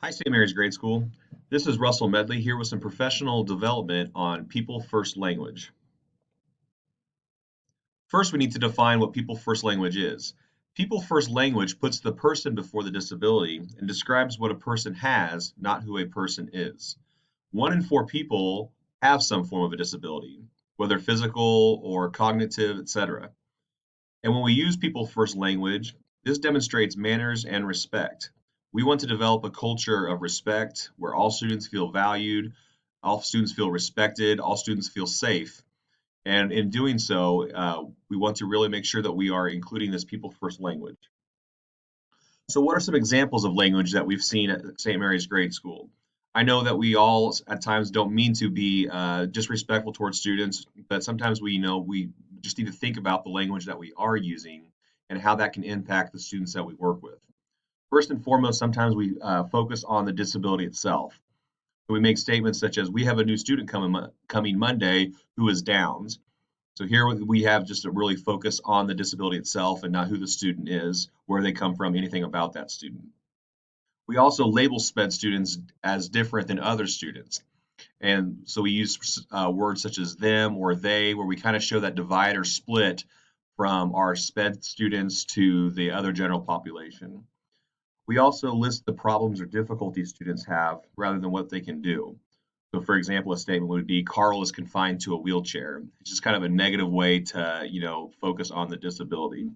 Hi, St. Mary's Grade School. This is Russell Medley here with some professional development on People First Language. First, we need to define what People First Language is. People First Language puts the person before the disability and describes what a person has, not who a person is. 1 in 4 people have some form of a disability, whether physical or cognitive, etc. And when we use People First Language, this demonstrates manners and respect. We want to develop a culture of respect where all students feel valued, all students feel respected, all students feel safe. And in doing so, we want to really make sure that we are including this People First language. So, what are some examples of language that we've seen at St. Mary's Grade School? I know that we all at times don't mean to be disrespectful towards students, but sometimes we just need to think about the language that we are using and how that can impact the students that we work with. First and foremost, sometimes we focus on the disability itself. So we make statements such as, "We have a new student coming Monday who is Downs." So here we have just to really focus on the disability itself and not who the student is, where they come from, anything about that student. We also label SPED students as different than other students. And so we use words such as them or they, where we kind of show that divide or split from our SPED students to the other general population. We also list the problems or difficulties students have rather than what they can do. So, for example, a statement would be Carl is confined to a wheelchair. It's just kind of a negative way to, focus on the disability.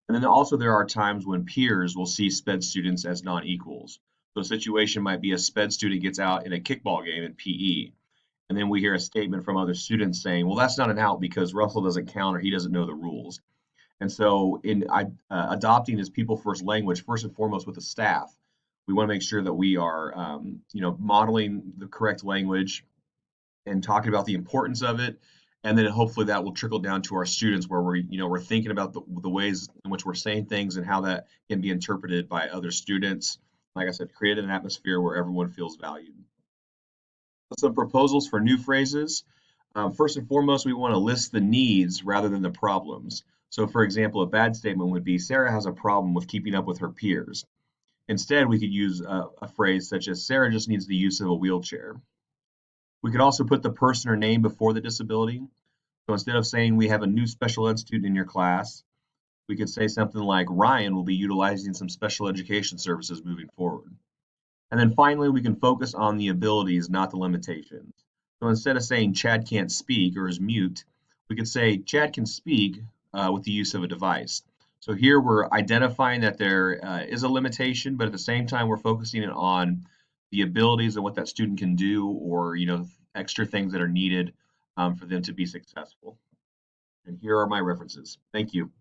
And then also there are times when peers will see SPED students as non-equals. So a situation might be a SPED student gets out in a kickball game in PE, and then we hear a statement from other students saying, well, that's not an out because Russell doesn't count or he doesn't know the rules. And so in adopting this people first language, first and foremost with the staff, we want to make sure that we are, modeling the correct language and talking about the importance of it. And then hopefully that will trickle down to our students where we're thinking about the ways in which we're saying things and how that can be interpreted by other students. Like I said, create an atmosphere where everyone feels valued. Some proposals for new phrases. First and foremost, we want to list the needs rather than the problems. So, for example, a bad statement would be Sarah has a problem with keeping up with her peers. Instead, we could use a phrase such as Sarah just needs the use of a wheelchair. We could also put the person or name before the disability. So instead of saying we have a new special ed student in your class, we could say something like Ryan will be utilizing some special education services moving forward. And then finally, we can focus on the abilities, not the limitations. So instead of saying Chad can't speak or is mute, we could say Chad can speak with the use of a device. So here we're identifying that there is a limitation, but at the same time, we're focusing on the abilities and what that student can do, or extra things that are needed for them to be successful. And here are my references. Thank you.